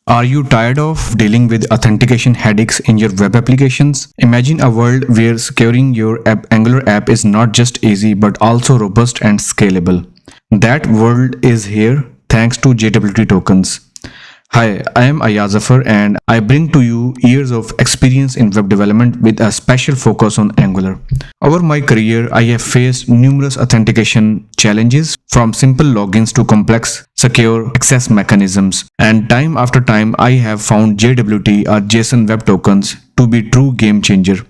Are you tired of dealing with authentication headaches in your web applications? Imagine a world where securing your Angular app is not just easy but also robust and scalable. That world is here thanks to JWT Tokens. Hi, I am Ayaz Zafar and I bring to you years of experience in web development with a special focus on Angular. Over my career, I have faced numerous authentication challenges from simple logins to complex secure access mechanisms. And time after time, I have found JWT or JSON Web Tokens to be true game changer.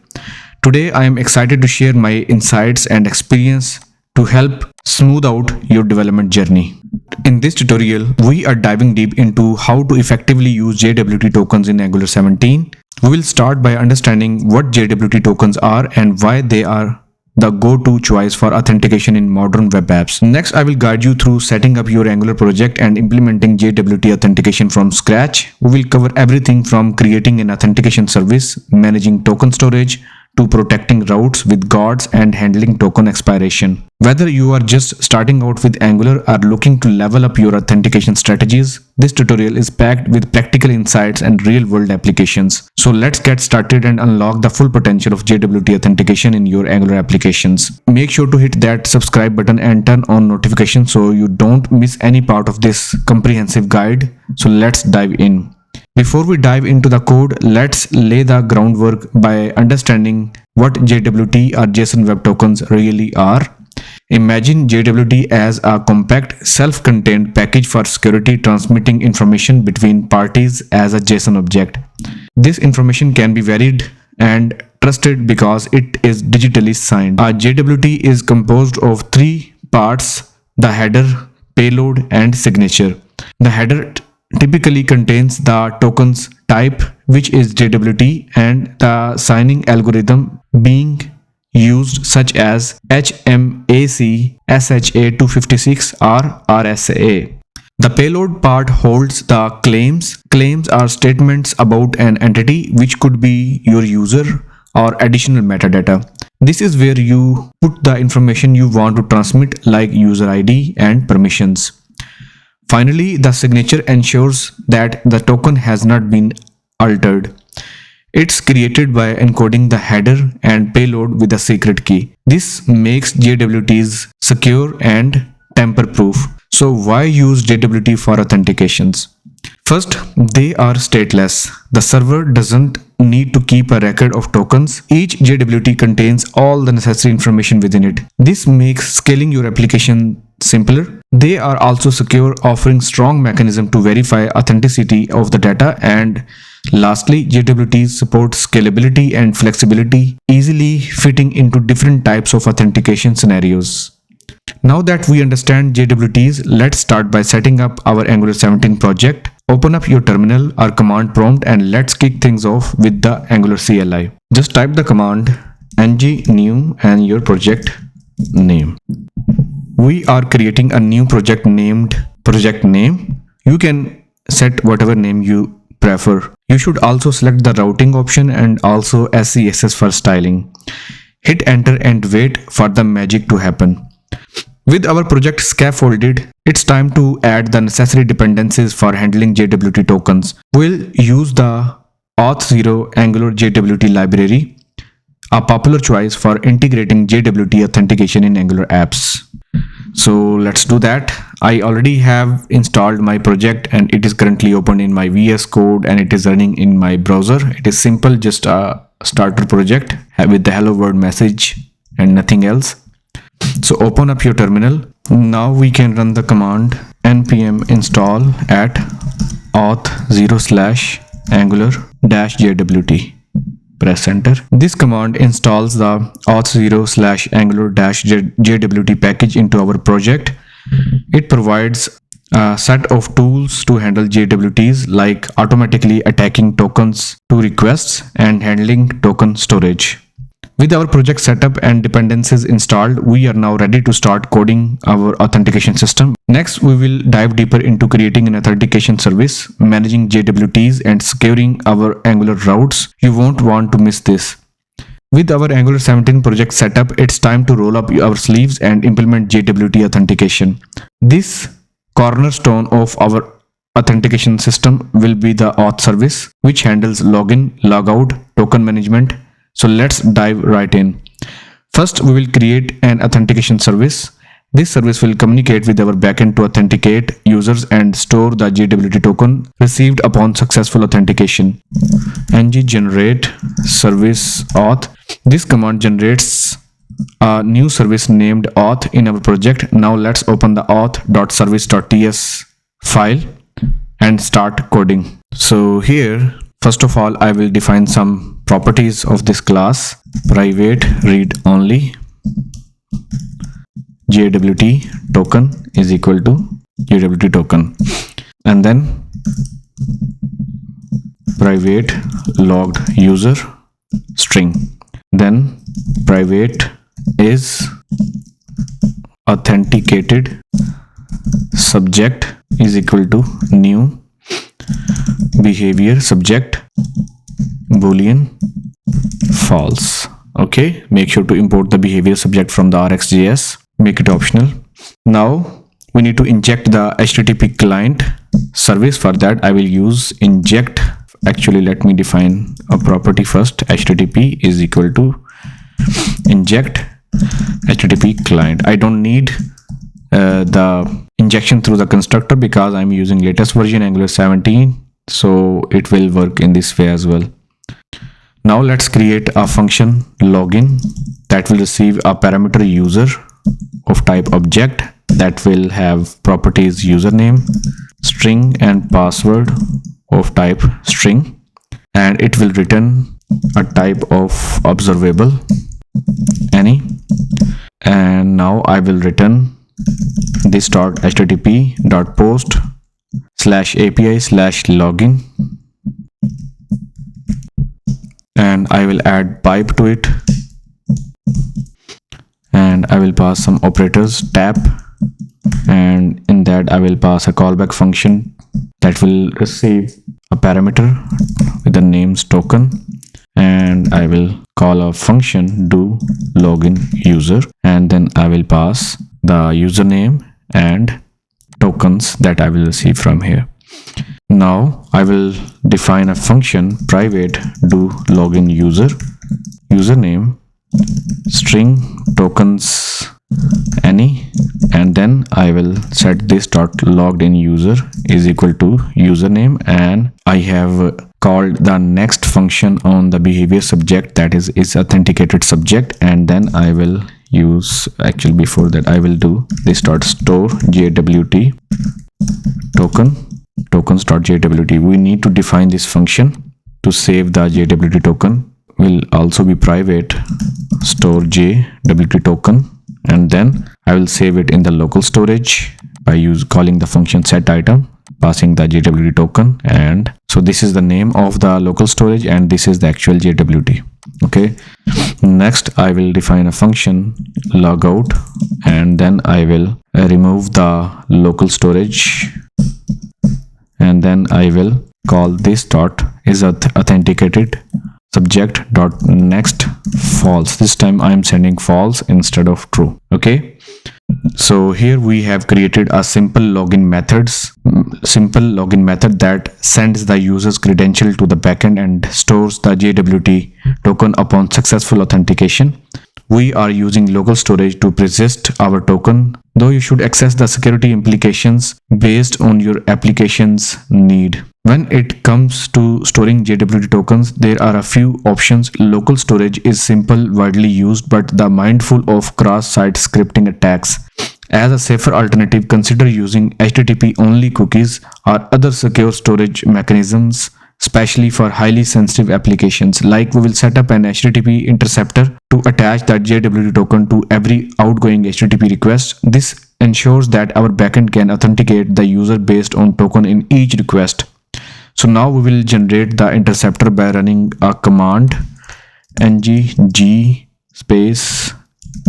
Today, I am excited to share my insights and experience to help smooth out your development journey. In this tutorial, we are diving deep into how to effectively use JWT tokens in Angular 17. We will start by understanding what JWT tokens are and why they are the go-to choice for authentication in modern web apps. Next, I will guide you through setting up your Angular project and implementing JWT authentication from scratch. We will cover everything from creating an authentication service, managing token storage, to protecting routes with guards and handling token expiration. Whether you are just starting out with Angular or looking to level up your authentication strategies, this tutorial is packed with practical insights and real-world applications. So let's get started and unlock the full potential of JWT authentication in your Angular applications. Make sure to hit that subscribe button and turn on notifications so you don't miss any part of this comprehensive guide. So let's dive in. Before we dive into the code, let's lay the groundwork by understanding what JWT or JSON Web Tokens really are. Imagine JWT as a compact, self-contained package for security transmitting information between parties as a JSON object. This information can be varied and trusted because it is digitally signed. A JWT is composed of three parts: the header, payload, and signature. The header typically contains the tokens type, which is JWT, and the signing algorithm being used, such as HMAC, SHA-256 or RSA. The payload part holds the claims. Claims are statements about an entity, which could be your user or additional metadata. This is where you put the information you want to transmit, like user ID and permissions. Finally, the signature ensures that the token has not been altered. It's created by encoding the header and payload with a secret key. This makes JWTs secure and tamper-proof. So why use JWT for authentications? First, they are stateless. The server doesn't need to keep a record of tokens. Each JWT contains all the necessary information within it. This makes scaling your application simpler. They are also secure, offering strong mechanism to verify authenticity of the data. And lastly, JWTs support scalability and flexibility, easily fitting into different types of authentication scenarios. Now that we understand JWTs, let's start by setting up our Angular 17 project. Open up your terminal or command prompt and let's kick things off with the Angular CLI. Just type the command ng new and your project name. We are creating a new project named project name. You can set whatever name you prefer. You should also select the routing option and also SCSS for styling. Hit enter and wait for the magic to happen. With our project scaffolded, it's time to add the necessary dependencies for handling JWT tokens. We'll use the Auth0 Angular JWT library, a popular choice for integrating JWT authentication in Angular apps. So let's do that. I already have installed my project and it is currently open in my VS Code and it is running in my browser. It is simple, just a starter project with the hello world message and nothing else. So open up your terminal. Now we can run the command npm install at auth0/angular-jwt. Press enter. This command installs the auth0/angular-jwt package into our project. It provides a set of tools to handle JWTs, like automatically attacking tokens to requests and handling token storage. With our project setup and dependencies installed, we are now ready to start coding our authentication system. Next, we will dive deeper into creating an authentication service, managing JWTs, and securing our Angular routes. You won't want to miss this. With our Angular 17 project setup, it's time to roll up our sleeves and implement JWT authentication. This cornerstone of our authentication system will be the auth service, which handles login, logout, token management. So let's dive right in. First, we will create an authentication service. This service will communicate with our backend to authenticate users and store the JWT token received upon successful authentication. ng generate service auth. This command generates a new service named auth in our project. Now let's open the auth.service.ts file and start coding. So here, first of all, I will define some properties of this class. Private read only JWT token is equal to JWT token, and then private logged user string, then private is authenticated subject is equal to new behavior subject boolean false. Okay, make sure to import the behavior subject from the RxJS, make it optional. Now we need to inject the HTTP client service. For that I will use inject. Actually, let me define a property first. HTTP is equal to inject HTTP client. I don't need the injection through the constructor because I'm using latest version Angular 17, so it will work in this way as well. Now let's create a function login that will receive a parameter user of type object that will have properties username, string and password of type string, and it will return a type of observable any. And now I will return this http.post/api/login, and I will add pipe to it, and I will pass some operators tap, and in that I will pass a callback function that will receive a parameter with the names token, and I will call a function do login user, and then I will pass the username and tokens that I will receive from here. Now I will define a function private do login user username string tokens any, and then I will set this dot logged in user is equal to username, and I have called the next function on the behavior subject, that is authenticated subject, and then I will use, actually before that I will do this dot store JWT tokens.jwt. We need to define this function to save the JWT token. Will also be private store JWT token, and then I will save it in the local storage by calling the function set item, passing the JWT token, and so this is the name of the local storage and this is the actual JWT. Okay, next I will define a function logout, and then I will remove the local storage, and then I will call this dot is authenticated subject dot next false. This time I am sending false instead of true. Okay, so here we have created a simple login method that sends the user's credential to the backend and stores the JWT token upon successful authentication. We are using local storage to persist our token, though you should access the security implications based on your application's need. When it comes to storing JWT tokens, there are a few options. Local storage is simple, widely used, but the mindful of cross-site scripting attacks. As a safer alternative, consider using HTTP-only cookies or other secure storage mechanisms, especially for highly sensitive applications. Like, we will set up an HTTP interceptor to attach that JWT token to every outgoing HTTP request. This ensures that our backend can authenticate the user based on token in each request. So now we will generate the interceptor by running a command ng space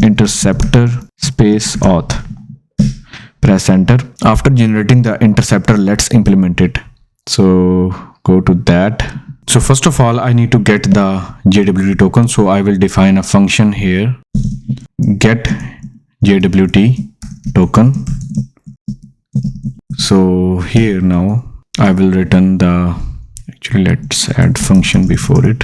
interceptor space auth. Press enter. After generating the interceptor, let's implement it. So go to that. So first of all, I need to get the JWT token. So I will define a function here, get JWT token. So here now I will return the, actually let's add function before it.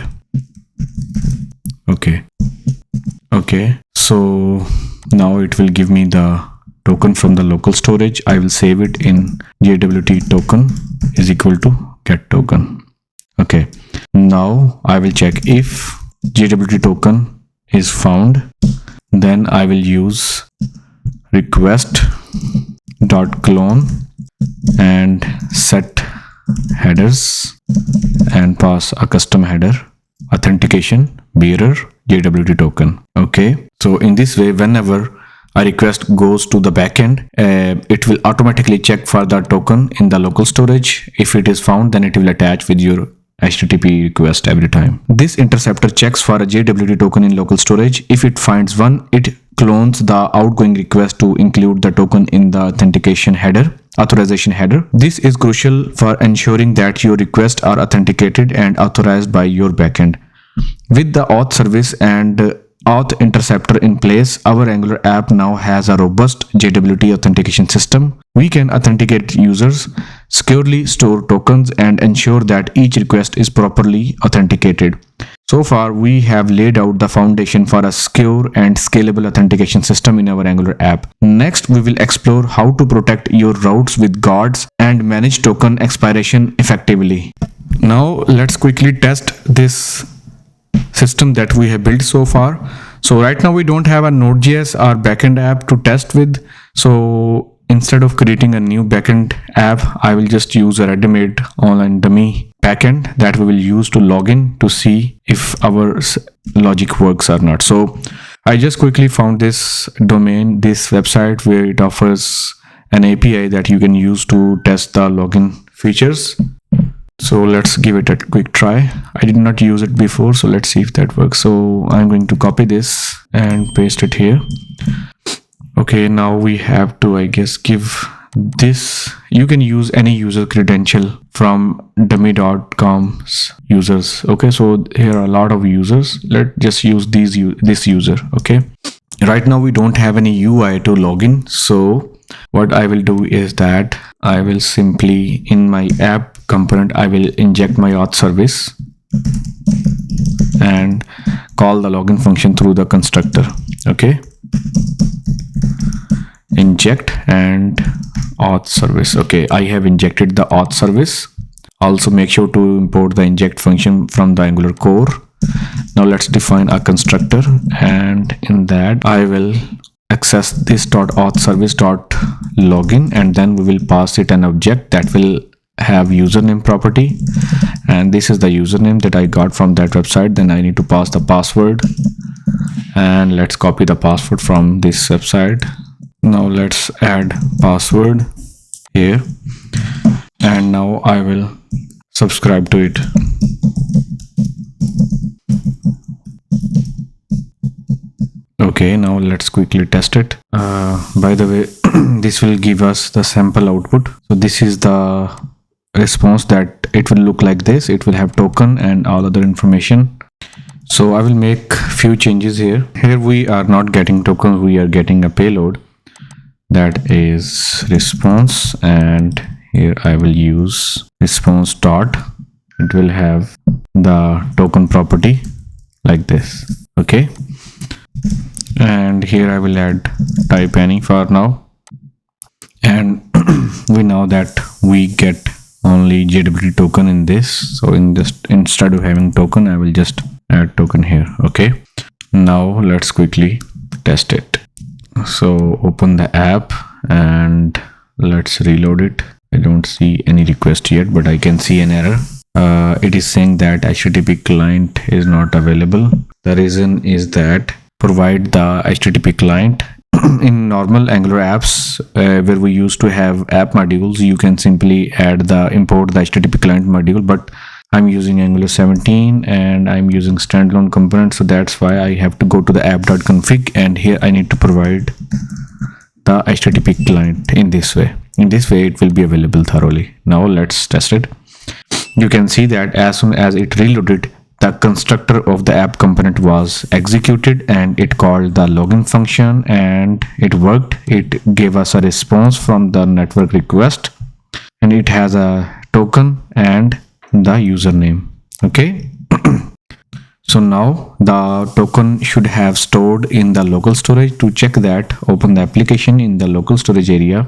Okay, so now it will give me the token from the local storage. I will save it in JWT token is equal to get token. Okay, now I will check if JWT token is found, then I will use request dot clone and set headers and pass a custom header authentication bearer JWT token. Okay, so in this way, whenever a request goes to the backend, it will automatically check for the token in the local storage. If it is found, then it will attach with your HTTP request every time. This interceptor checks for a JWT token in local storage. If it finds one, it clones the outgoing request to include the token in the authentication header, authorization header. This is crucial for ensuring that your requests are authenticated and authorized by your backend. With the auth service and auth interceptor in place, our Angular app now has a robust JWT authentication system. We can authenticate users, securely store tokens, and ensure that each request is properly authenticated. So far, we have laid out the foundation for a secure and scalable authentication system in our Angular app. Next, we will explore how to protect your routes with guards and manage token expiration effectively. Now, let's quickly test this system that we have built so far. So right now we don't have a Node.js or backend app to test with. So instead of creating a new backend app, I will just use a ready-made online dummy backend that we will use to log in to see if our logic works or not. So I just quickly found this domain, this website, where it offers an API that you can use to test the login features. So let's give it a quick try. I did not use it before, so let's see if that works. So I'm going to copy this and paste it here. Okay, now we have to, I guess, give this. You can use any user credential from dummy.com's users. Okay, so here are a lot of users. Let's just use this user. Okay, right now we don't have any UI to log in. So what I will do is that I will simply, in my app component, I will inject my auth service and call the login function through the constructor. Okay, inject and auth service. Okay, I have injected the auth service. Also make sure to import the inject function from the Angular core. Now let's define a constructor, and in that I will access this .auth service .login, and then we will pass it an object that will have username property, and this is the username that I got from that website. Then I need to pass the password, and let's copy the password from this website. Now let's add password here, and now I will subscribe to it. Okay, now let's quickly test it. By the way, this will give us the sample output. So this is the response that it will look like this. It will have token and all other information. So I will make few changes here. Here we are not getting tokens, we are getting a payload that is response, and here I will use response dot. It will have the token property like this. Okay, and here I will add type any for now, and we know that we get only JWT token in this. So in this, instead of having token, I will just add token here. Okay, now let's quickly test it. So open the app and let's reload it. I don't see any request yet, but I can see an error. It is saying that HTTP client is not available. The reason is that provide the HTTP client. In normal Angular apps, where we used to have app modules, you can simply import the HTTP client module, but I'm using Angular 17 and I'm using standalone components, so that's why I have to go to the app.config, and here I need to provide the HTTP client in this way. In this way it will be available thoroughly. Now let's test it. You can see that as soon as it reloaded, the constructor of the app component was executed and it called the login function, and it worked. It gave us a response from the network request, and it has a token and the username. Okay. So now the token should have stored in the local storage. To check that, open the application in the local storage area.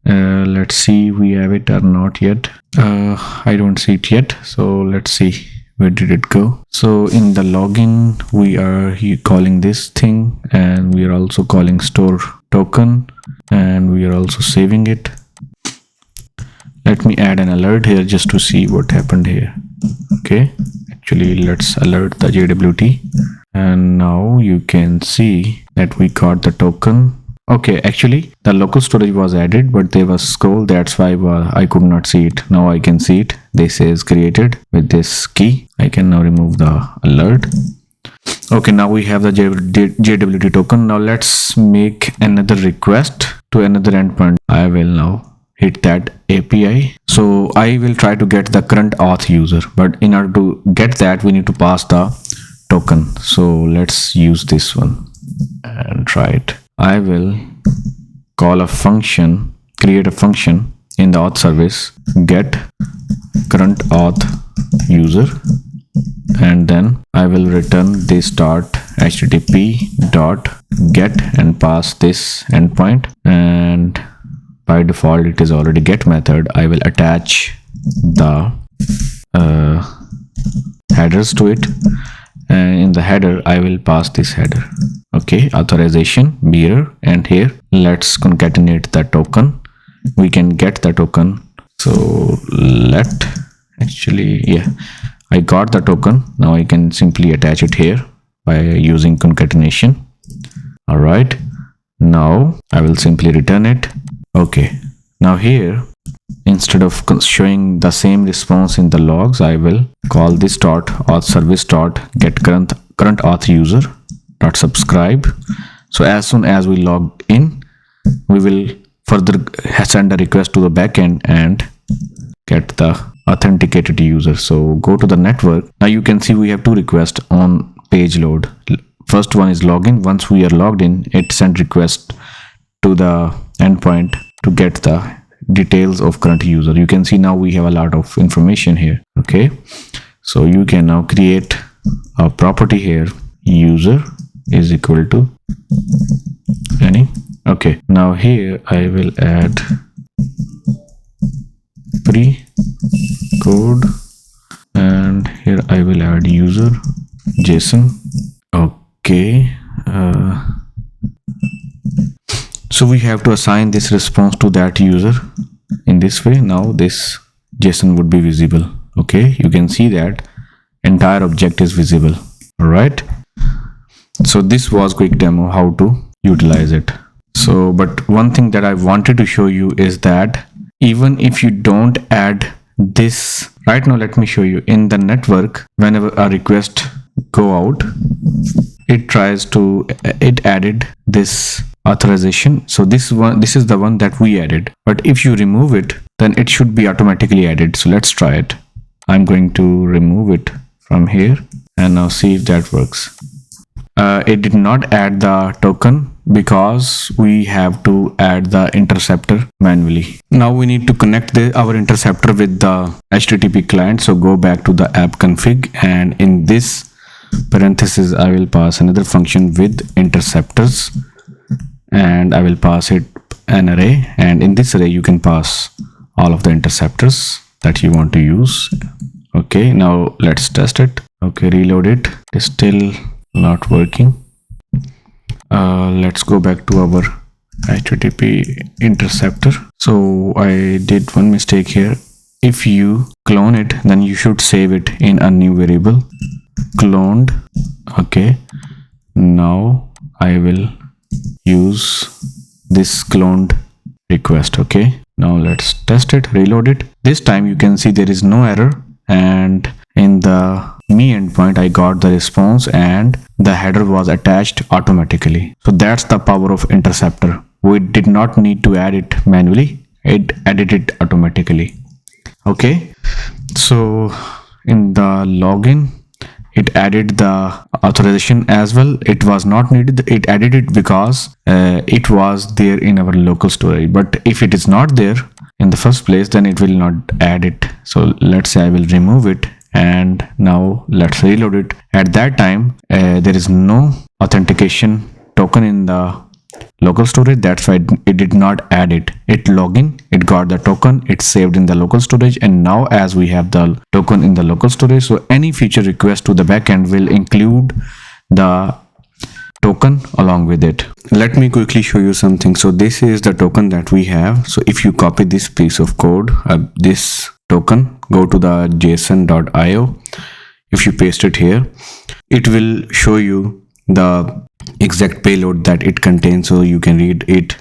Let's see we have it or not yet. I don't see it yet, so let's see where did it go. So in the login we are calling this thing, and we are also calling store token, and we are also saving it. Let me add an alert here just to see what happened here. Okay, actually let's alert the JWT, and now you can see that we got the token. Okay, actually the local storage was added, but there was scroll, that's why I could not see it. Now I can see it. This is created with this key. I can now remove the alert. Okay, now we have the JWT token. Now let's make another request to another endpoint. I will now hit that API. So I will try to get the current auth user, but in order to get that we need to pass the token. So let's use this one and try it. I will call a function, create a function in the auth service, get current auth user, and then I will return this dot http dot get and pass this endpoint, and by default it is already get method. I will attach the headers to it, and in the header I will pass this header. Okay, authorization mirror, and here let's concatenate the token. We can get the token. So I got the token. Now I can simply attach it here by using concatenation. All right, now I will simply return it. Okay, now here instead of showing the same response in the logs, I will call this dot auth service dot get current auth user dot subscribe. So as soon as we log in, we will further send a request to the backend and get the authenticated user. So go to the network. Now you can see we have two requests on page load. First one is login. Once we are logged in, it sends request to the endpoint to get the details of current user. You can see now we have a lot of information here. Okay, so you can now create a property here, user is equal to any. Okay, now here I will add pre-code, and here I will add user JSON. Okay, so we have to assign this response to that user in this way. Now this JSON would be visible. Okay, you can see that entire object is visible. All right, so this was quick demo how to utilize it. So but one thing that I wanted to show you is that even if you don't add this right now, let me show you in the network. Whenever a request go out, it added this authorization. So this is the one that we added, but if you remove it, then it should be automatically added. So let's try it. I'm going to remove it from here and now see if that works. It did not add the token because we have to add the interceptor manually. Now we need to connect our interceptor with the HTTP client. So go back to the app config, and in this parenthesis I will pass another function with interceptors, and I will pass it an array, and in this array you can pass all of the interceptors that you want to use. Okay, now let's test it. Okay, reload it. It's still not working. Let's go back to our HTTP interceptor. So I did one mistake here. If you clone it, then you should save it in a new variable, cloned. Okay, now I will use this cloned request. Okay, now let's test it, reload it. This time you can see there is no error, and in the me endpoint I got the response and the header was attached automatically. So that's the power of interceptor. We did not need to add it manually, it added it automatically. Okay, so in the login it added the authorization as well. It was not needed, it added it because it was there in our local storage. But if it is not there, in the first place, then it will not add it. So let's say I will remove it, and now let's reload it. At that time there is no authentication token in the local storage. That's why it did not add it. It login, it got the token, it's saved in the local storage, and now as we have the token in the local storage, so any future request to the backend will include the token along with it. Let me quickly show you something. So this is the token that we have. So if you copy this piece of code, this token, go to the json.io. If you paste it here, it will show you the exact payload that it contains, so you can read it,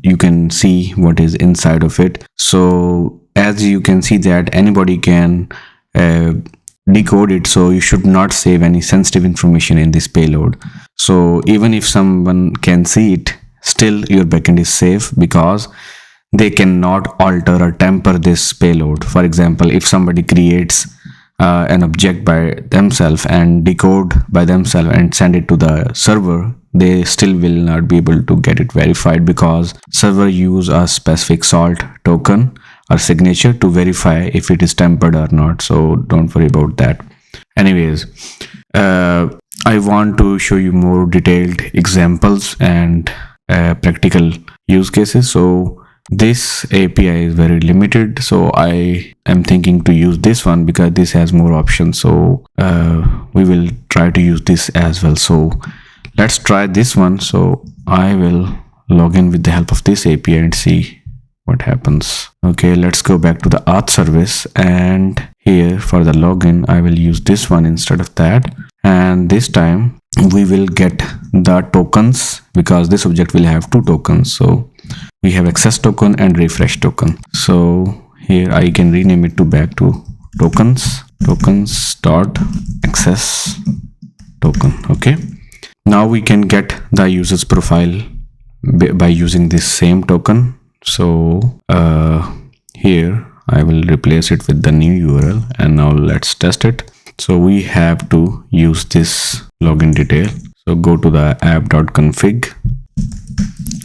you can see what is inside of it. So as you can see that anybody can decode it, so you should not save any sensitive information in this payload. So even if someone can see it, still your backend is safe because they cannot alter or tamper this payload. For example, if somebody creates an object by themselves and decode by themselves and send it to the server, they still will not be able to get it verified because server use a specific salt token or signature to verify if it is tampered or not. So don't worry about that. Anyways, I want to show you more detailed examples and practical use cases. So this API is very limited, so I am thinking to use this one because this has more options. So we will try to use this as well. So let's try this one. So I will log in with the help of this API and see what happens. Okay, let's go back to the auth service, and here for the login I will use this one instead of that, and this time we will get the tokens because this object will have two tokens. So we have access token and refresh token. So here I can rename it to back to tokens dot access token. Okay, now we can get the user's profile by using this same token. So here I will replace it with the new URL, and now let's test it. So we have to use this login detail. So go to the app.config.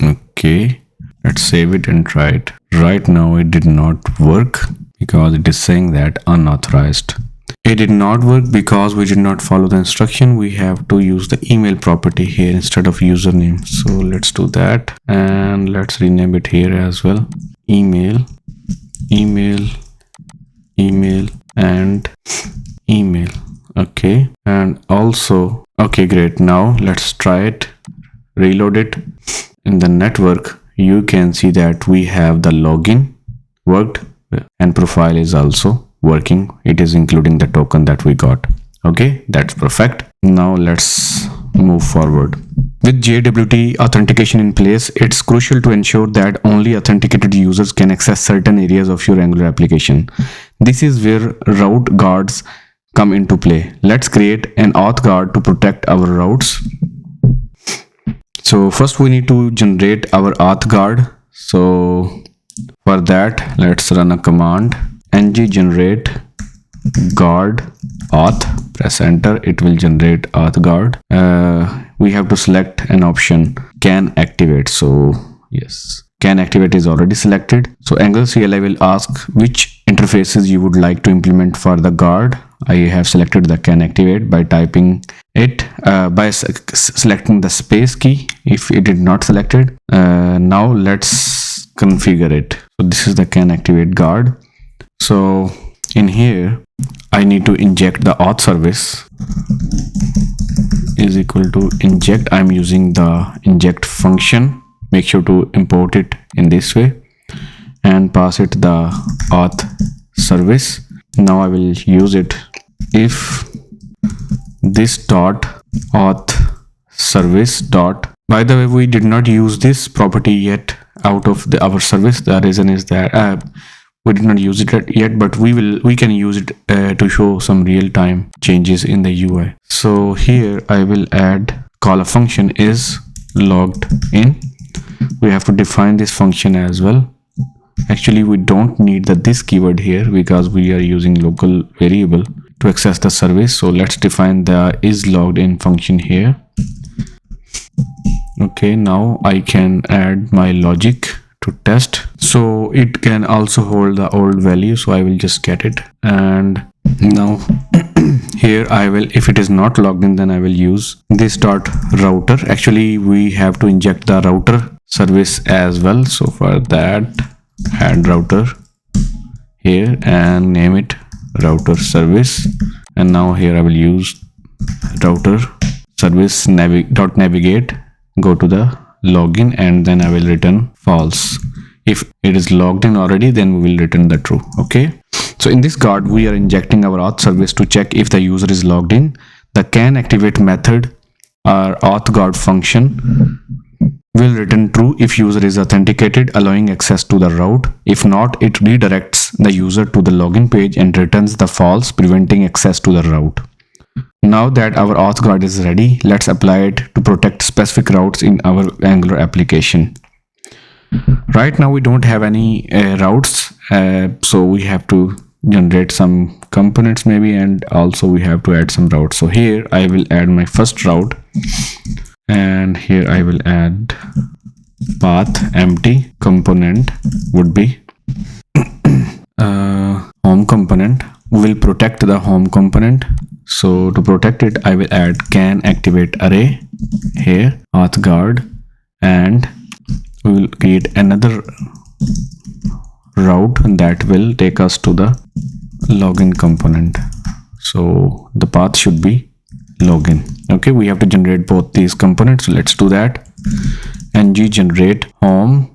Okay, let's save it and try it. Right now it did not work because it is saying that unauthorized. It did not work because we did not follow the instruction. We have to use the email property here instead of username. So let's do that, and let's rename it here as well. Email, and email. Okay, and also, okay, great. Now let's try it, reload it. In the network, you can see that we have the login worked and profile is also working. It is including the token that we got. Okay, that's perfect. Now let's move forward. With JWT authentication in place, it's crucial to ensure that only authenticated users can access certain areas of your Angular application. This is where route guards come into play. Let's create an auth guard to protect our routes. So first we need to generate our auth guard. So for that, let's run a command ng generate guard auth. Press enter, it will generate auth guard. We have to select an option can activate. So yes, can activate is already selected. So Angular CLI will ask which interfaces you would like to implement for the guard. I have selected the can activate by typing it by selecting the space key if it did not selected. Now let's configure it. So this is the can activate guard. So in here I need to inject the auth service is equal to inject. I'm using the inject function. Make sure to import it in this way and pass it the auth service. Now I will use it if this dot auth service dot. By the way, we did not use this property yet out of our service. The reason is that we did not use it yet, but we can use it to show some real-time changes in the UI. So here I will add call a function is logged in. We have to define this function as well. Actually, we don't need this keyword here because we are using local variable to access the service. So let's define the is logged in function here. Okay, now I can add my logic to test. So it can also hold the old value, so I will just get it. And now here I will, if it is not logged in, then I will use this dot router. Actually we have to inject the router service as well, so for that add router here and name it router service. And now here I will use router service navigate, go to the login, and then I will return false. If it is logged in already, then we will return the true. Okay, so in this guard we are injecting our auth service to check if the user is logged in. The can activate method or auth guard function will return true if user is authenticated, allowing access to the route. If not, it redirects the user to the login page and returns the false, preventing access to the route. Now that our auth guard is ready, let's apply it to protect specific routes in our Angular application. Right now we don't have any routes, so we have to generate some components maybe, and also we have to add some routes. So here I will add my first route, and here I will add path empty component would be home component. We will protect the home component. So to protect it, I will add can activate array here, auth guard, and we will create another route that will take us to the login component. So the path should be login. Okay, we have to generate both these components, so let's do that. ng generate home,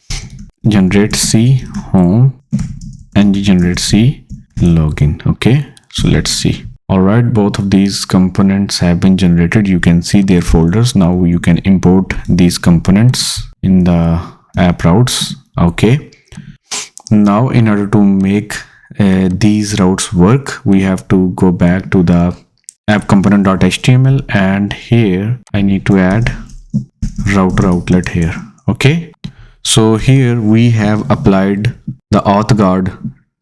generate c home, ng generate c login. Okay, so let's see. Alright, both of these components have been generated. You can see their folders. Now you can import these components in the app routes. Okay, now in order to make these routes work, we have to go back to the app component.html, and here I need to add router outlet here. Okay, so here we have applied the auth guard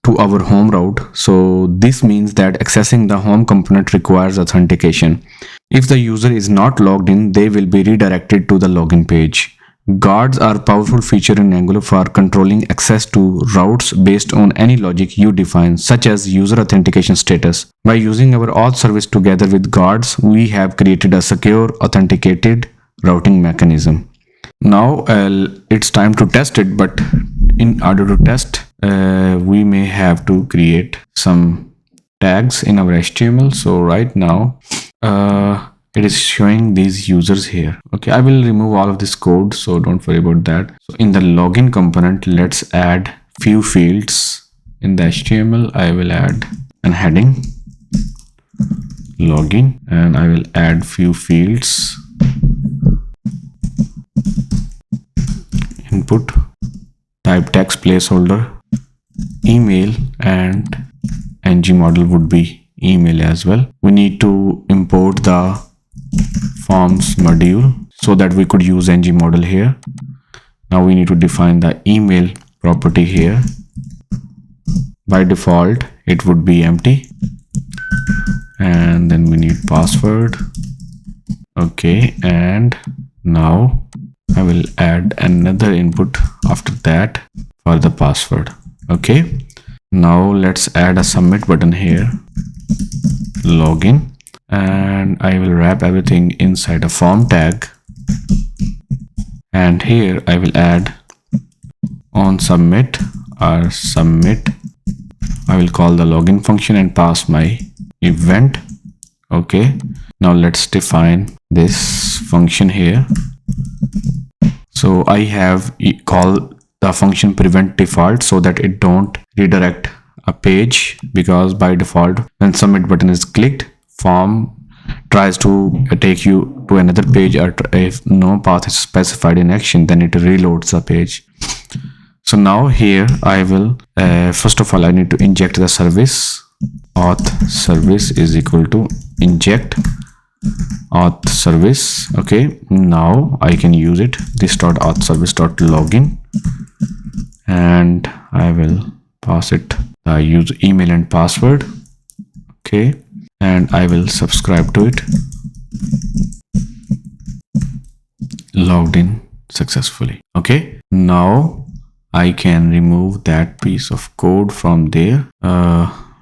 to our home route. So this means that accessing the home component requires authentication. If the user is not logged in, they will be redirected to the login page. Guards are a powerful feature in Angular for controlling access to routes based on any logic you define, such as user authentication status. By using our auth service together with guards, we have created a secure, authenticated routing mechanism. Now it's time to test it, but in order to test, we may have to create some tags in our HTML. So right now it is showing these users here. Okay, I will remove all of this code, so don't worry about that. So in the login component, let's add few fields. In the HTML, I will add an heading login, and I will add few fields. Input, type text, placeholder, email, and ng model would be email as well. We need to import the forms module so that we could use ng model here. Now we need to define the email property here. By default it would be empty, and then we need password. Okay, and now I will add another input after that for the password. Okay, now let's add a submit button here, login, and I will wrap everything inside a form tag, and here I will add on submit or submit. I will call the login function and pass my event. Okay, now let's define this function here. So I have called the function prevent default so that it don't redirect a page, because by default when submit button is clicked, form tries to take you to another page, or if no path is specified in action, then it reloads the page. So now here I will first of all I need to inject the service. Auth service is equal to inject auth service. Okay, now I can use it, this dot auth service dot login, and I will pass it the user email and password. Okay, and I will subscribe to it. Logged in successfully. Okay, now I can remove that piece of code from there.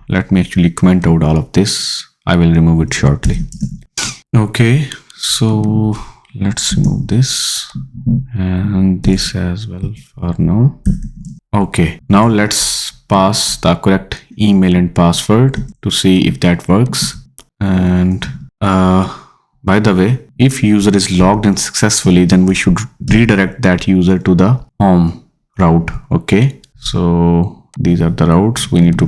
Let me actually comment out all of this. I will remove it shortly. Okay, so let's remove this and this as well for now. Okay, now let's pass the correct email and password to see if that works. And by the way, if user is logged in successfully, then we should redirect that user to the home route. Okay, so these are the routes. We need to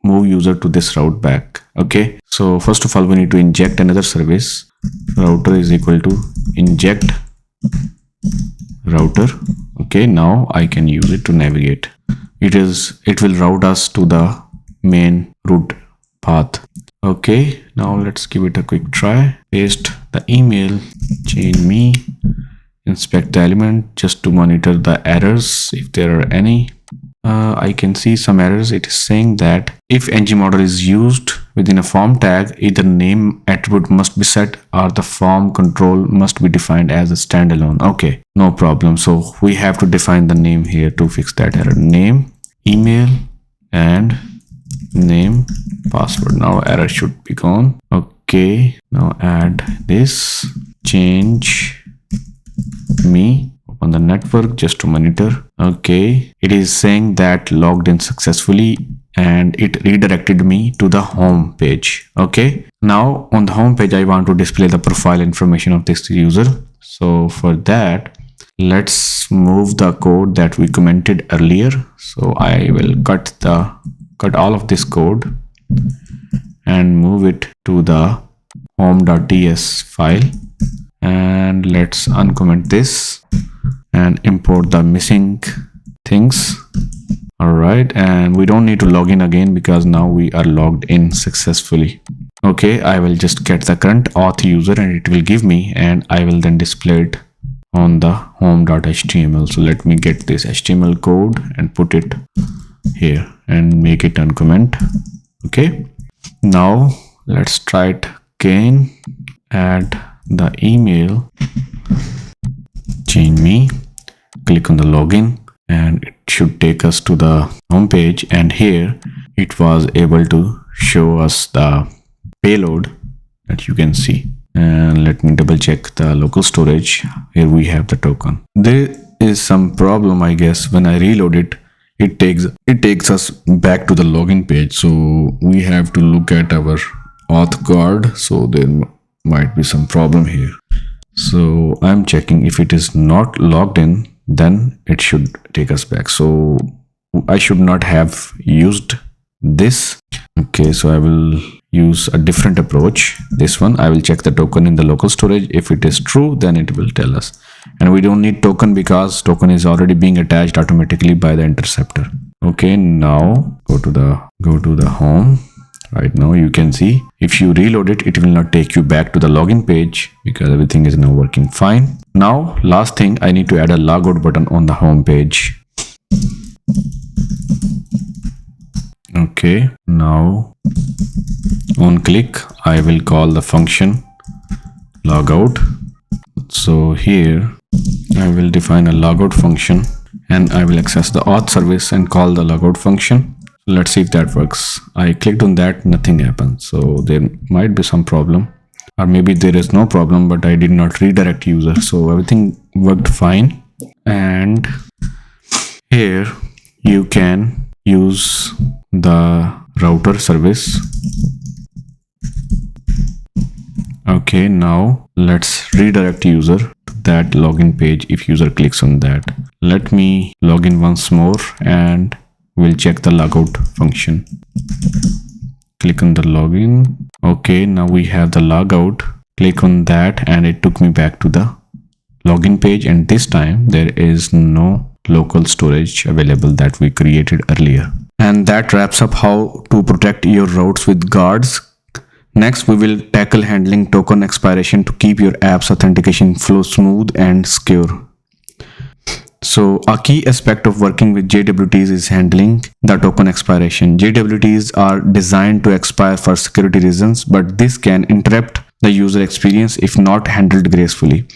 move user to this route back. Okay, so first of all, we need to inject another service. Router is equal to inject router. Okay, now I can use it to navigate. It will route us to the main route path. Okay, now let's give it a quick try. Paste the email, change me, inspect the element just to monitor the errors if there are any. I can see some errors. It is saying that if ng model is used within a form tag, either name attribute must be set or the form control must be defined as a standalone. Okay, no problem. So we have to define the name here to fix that error. Name, email, and name, password. Now error should be gone. Okay, now add this, change me, open the network just to monitor. Okay, it is saying that logged in successfully and it redirected me to the home page. Okay, now on the home page I want to display the profile information of this user. So for that, let's move the code that we commented earlier. So I will cut all of this code and move it to the home.ts file, and let's uncomment this and import the missing things. All right, and we don't need to log in again because now we are logged in successfully. Okay, I will just get the current auth user and it will give me, and I will then display it on the home.html. So let me get this HTML code and put it here and make it uncomment. Okay, now let's try it again. Add the email, change me, click on the login, and it should take us to the home page, and here it was able to show us the payload that you can see. And let me double check the local storage. Here we have the token. There is some problem, I guess. When I reload it, it takes us back to the login page. So we have to look at our auth card. So there might be some problem here. So I'm checking if it is not logged in, then it should take us back. So I should not have used this. Okay, so I will use a different approach. This one, I will check the token in the local storage. If it is true, then it will tell us. And we don't need token because token is already being attached automatically by the interceptor. Okay, now go to the home. Right now you can see if you reload it, it will not take you back to the login page because everything is now working fine. Now last thing, I need to add a logout button on the home page. Okay, now on click I will call the function logout. So here I will define a logout function and I will access the auth service and call the logout function. Let's see if that works. I clicked on that, nothing happened. So there might be some problem, or maybe there is no problem, but I did not redirect user. So everything worked fine. And here you can use the router service. Okay, now let's redirect user to that login page if user clicks on that. Let me log in once more and we'll check the logout function. Click on the login. Okay, now we have the logout. Click on that and it took me back to the login page, and this time there is no local storage available that we created earlier. And that wraps up how to protect your routes with guards. Next, we will tackle handling token expiration to keep your app's authentication flow smooth and secure. So a key aspect of working with JWTs is handling the token expiration. JWTs are designed to expire for security reasons, but this can interrupt the user experience if not handled gracefully.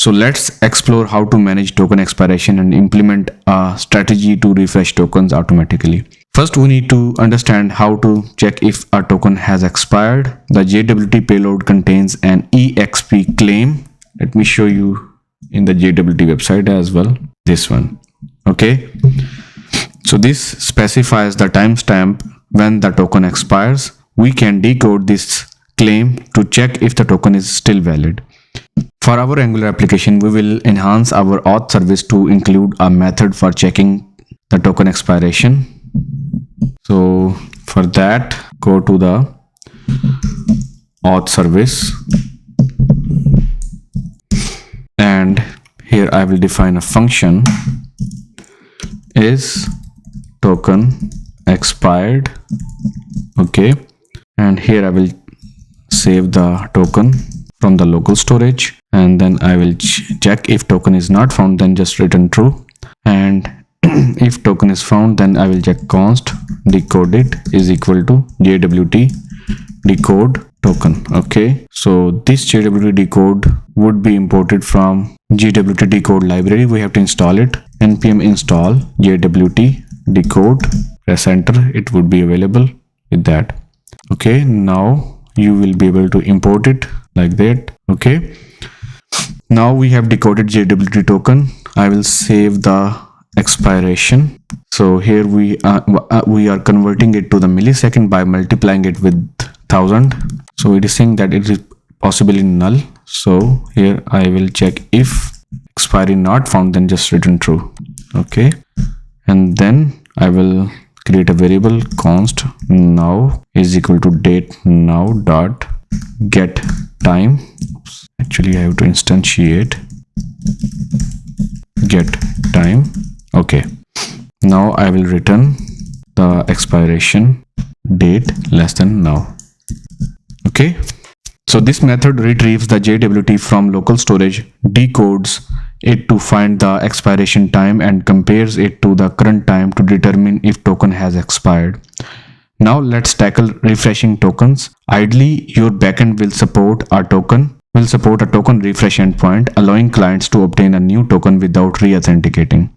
So let's explore how to manage token expiration and implement a strategy to refresh tokens automatically. First, we need to understand how to check if a token has expired. The JWT payload contains an EXP claim. Let me show you in the JWT website as well. This one. Okay. So this specifies the timestamp when the token expires. We can decode this claim to check if the token is still valid. For our Angular application, we will enhance our auth service to include a method for checking the token expiration. So for that, go to the auth service, and here I will define a function is token expired. Okay, and here I will save the token from the local storage, and then I will check if token is not found, then just return true, and if token is found, then I will check const decode it is equal to JWT decode token. Okay, so this JWT decode would be imported from JWT decode library. We have to install it. npm install JWT decode, press enter, it would be available with that. Okay, now you will be able to import it like that. Okay, now we have decoded JWT token. I will save the expiration. So here we are converting it to the millisecond by multiplying it with 1000. So it is saying that it is possibly null. So here I will check if expiry not found, then just return true. Okay, and then I will create a variable const now is equal to date now dot get time. Oops. Actually I have to instantiate get time. Okay, now I will return the expiration date less than now. Okay, so this method retrieves the JWT from local storage, decodes it to find the expiration time, and compares it to the current time to determine if token has expired. Now let's tackle refreshing tokens. Ideally, your backend will support a token refresh endpoint, allowing clients to obtain a new token without re-authenticating.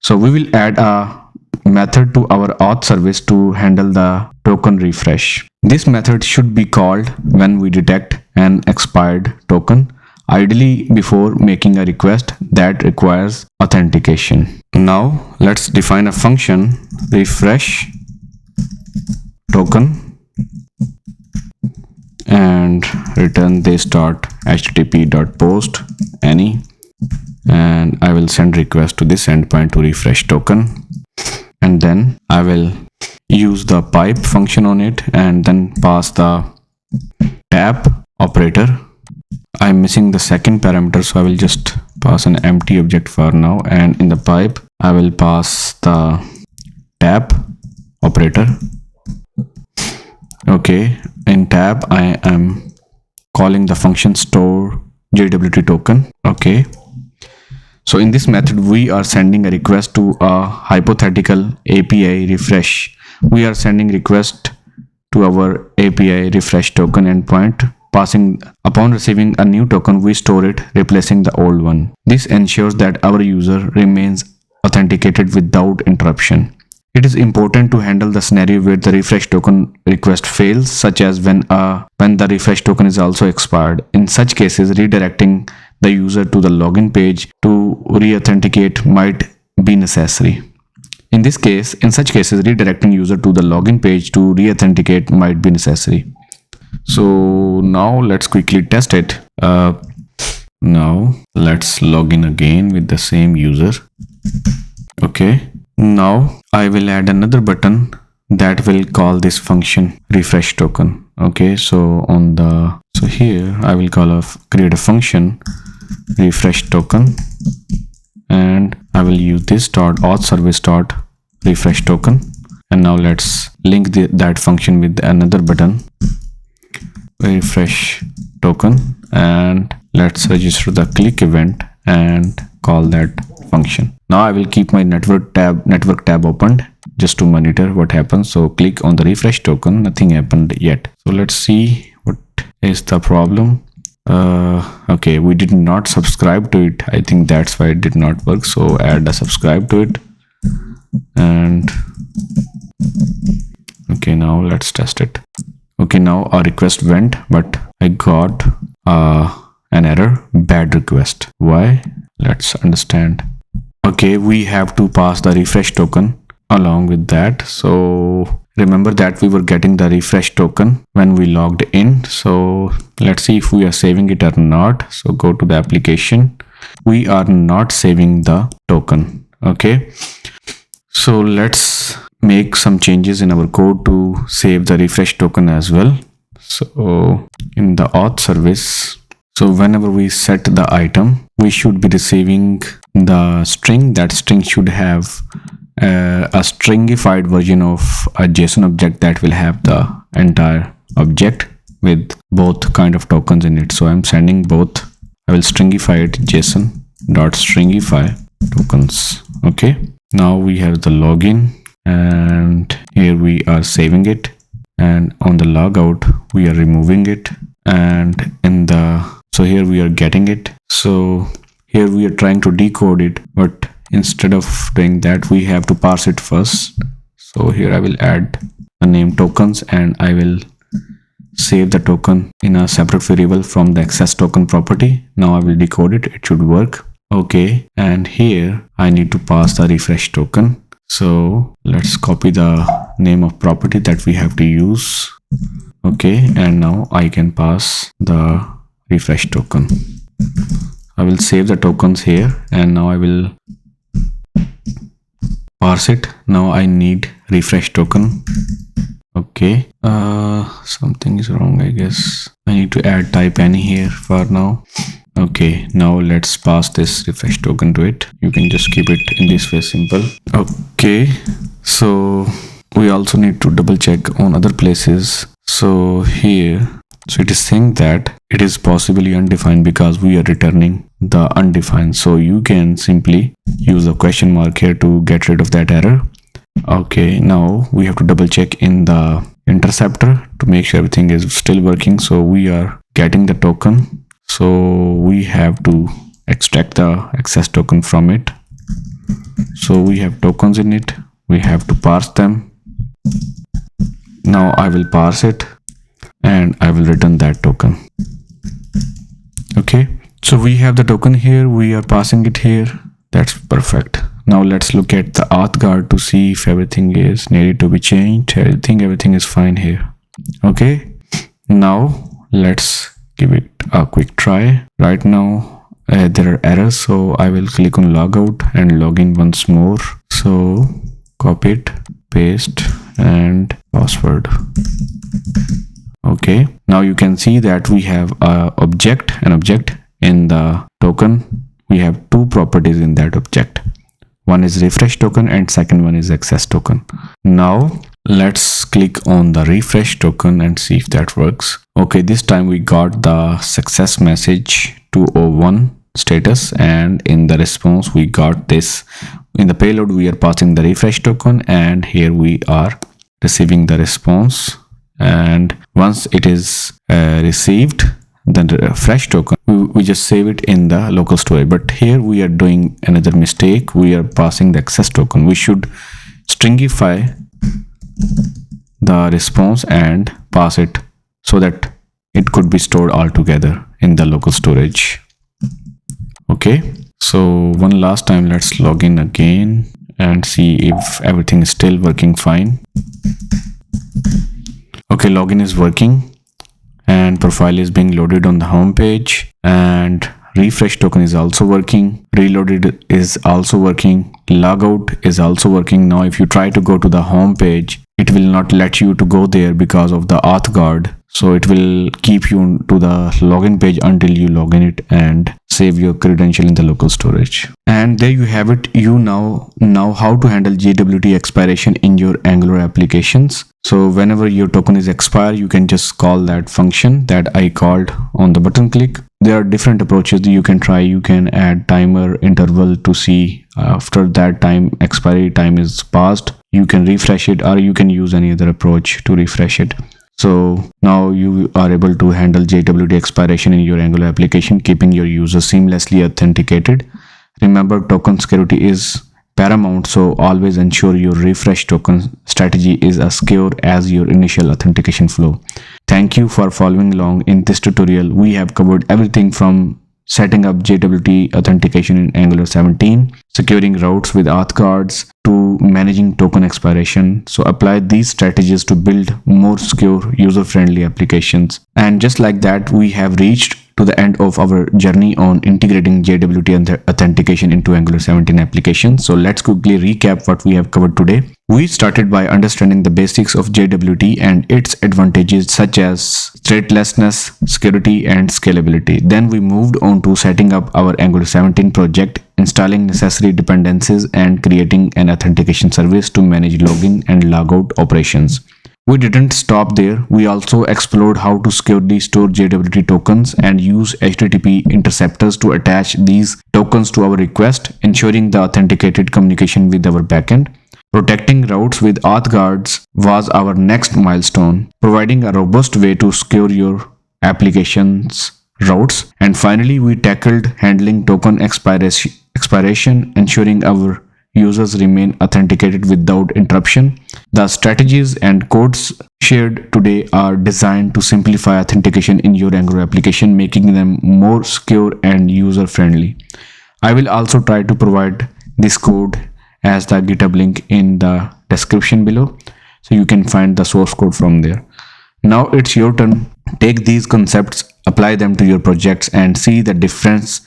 So we will add a method to our auth service to handle the token refresh. This method should be called when we detect an expired token, ideally before making a request that requires authentication. Now let's define a function refresh token and return this.http.post any, and I will send request to this endpoint to refresh token, and then I will use the pipe function on it and then pass the tab operator. I'm missing the second parameter, so I will just pass an empty object for now, and in the pipe I will pass the tab operator. Okay, in tab I am calling the function store JWT token. Okay, so in this method we are sending a request to a hypothetical API refresh. We are sending request to our API refresh token endpoint. Upon receiving a new token, we store it, replacing the old one. This ensures that our user remains authenticated without interruption. It is important to handle the scenario where the refresh token request fails, such as when the refresh token is also expired. In such cases, redirecting the user to the login page to re-authenticate might be necessary. In such cases, redirecting user to the login page to re-authenticate might be necessary. So now let's quickly test it. Now let's log in again with the same user. Okay, now I will add another button that will call this function refresh token. Okay, so here I will create a function refresh token, and I will use this auth service refresh token, and now let's link that function with another button refresh token, and let's register the click event and call that function. Now I will keep my network tab opened just to monitor what happens. So click on the refresh token, nothing happened yet. So let's see what is the problem. Okay, we did not subscribe to it. I think that's why it did not work. So add a subscribe to it. And okay, now let's test it. Okay, now our request went, but I got an error, bad request. Why? Let's understand. Okay, we have to pass the refresh token along with that. So remember that we were getting the refresh token when we logged in. So let's see if we are saving it or not. So go to the application. We are not saving the token. Okay, so let's make some changes in our code to save the refresh token as well. So in the auth service, so whenever we set the item, we should be receiving the string. That string should have a stringified version of a JSON object that will have the entire object with both kind of tokens in it. So I'm sending both. I will stringify it json.stringify tokens. Okay, now we have the login, and here we are saving it, and on the logout we are removing it, and in the so here we are getting it. So here we are trying to decode it, but instead of doing that, we have to parse it first. So here I will add a name tokens, and I will save the token in a separate variable from the access token property. Now I will decode it. It should work. Okay, and here I need to pass the refresh token. So let's copy the name of property that we have to use. Okay, and now I can pass the refresh token. I will save the tokens here, and now I will parse it. Now I need refresh token. Okay, something is wrong, I guess. I need to add type any here for now. Okay, now let's pass this refresh token to it. You can just keep it in this way, simple. Okay, so we also need to double check on other places. So here, so it is saying that it is possibly undefined because we are returning the undefined. So you can simply use a question mark here to get rid of that error. Okay, now we have to double check in the interceptor to make sure everything is still working. So we are getting the token. So we have to extract the access token from it. So we have tokens in it. We have to parse them. Now I will parse it, and I will return that token. Okay, so we have the token here. We are passing it here. That's perfect. Now let's look at the auth guard to see if everything is needed to be changed. I think everything is fine here. Okay, now let's give it a quick try. Right now there are errors, so I will click on logout and log in once more. So copy it, paste, and password. Okay, now you can see that we have an object in the token. We have two properties in that object. One is refresh token and second one is access token. Now let's click on the refresh token and see if that works. Okay, this time we got the success message 201 status, and in the response we got this. In the payload we are passing the refresh token, and here we are receiving the response. And once it is received, then the refresh token, we just save it in the local storage. But here we are doing another mistake. We are passing the access token. We should stringify the response and pass it so that it could be stored all together in the local storage. Okay, so one last time let's log in again and see if everything is still working fine. Okay, login is working and profile is being loaded on the home page, and refresh token is also working, reloaded is also working, logout is also working. Now if you try to go to the home page, it will not let you to go there because of the auth guard. So it will keep you to the login page until you log in it and save your credential in the local storage. And there you have it. You now how to handle JWT expiration in your Angular applications. So whenever your token is expire, you can just call that function that I called on the button click. There are different approaches you can try. You can add timer interval to see after that time expiry time is passed. You can refresh it, or you can use any other approach to refresh it. So now you are able to handle JWT expiration in your Angular application, keeping your users seamlessly authenticated. Remember, token security is paramount, so always ensure your refresh token strategy is as secure as your initial authentication flow. Thank you for following along. In this tutorial, we have covered everything from setting up JWT authentication in Angular 17, securing routes with auth guards, to managing token expiration. So apply these strategies to build more secure, user-friendly applications. And just like that, we have reached to the end of our journey on integrating JWT authentication into Angular 17 applications. So let's quickly recap what we have covered today. We started by understanding the basics of JWT and its advantages such as statelessness, security, and scalability. Then we moved on to setting up our Angular 17 project, installing necessary dependencies, and creating an authentication service to manage login and logout operations. We didn't stop there. We also explored how to securely store JWT tokens and use HTTP interceptors to attach these tokens to our request, ensuring the authenticated communication with our backend. Protecting routes with auth guards was our next milestone, providing a robust way to secure your application's routes. And finally, we tackled handling token expiration, ensuring our users remain authenticated without interruption. The strategies and codes shared today are designed to simplify authentication in your Angular application, making them more secure and user-friendly. I will also try to provide this code as the GitHub link in the description below, so you can find the source code from there. Now it's your turn. Take these concepts, apply them to your projects, and see the difference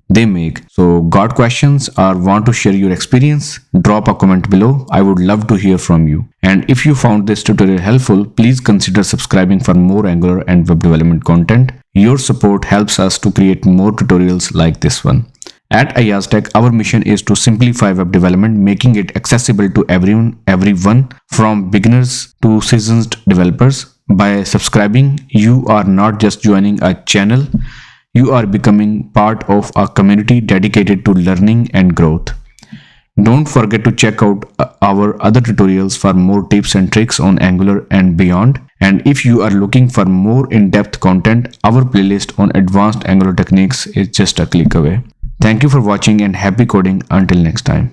they make. So got questions or want to share your experience? Drop a comment below. I would love to hear from you. And if you found this tutorial helpful, please consider subscribing for more Angular and web development content. Your support helps us to create more tutorials like this one. At Ayaz our mission is to simplify web development, making it accessible to everyone from beginners to seasoned developers. By subscribing, you are not just joining a channel, you are becoming part of a community dedicated to learning and growth. Don't forget to check out our other tutorials for more tips and tricks on Angular and beyond. And if you are looking for more in-depth content, our playlist on advanced Angular techniques is just a click away. Thank you for watching and happy coding until next time.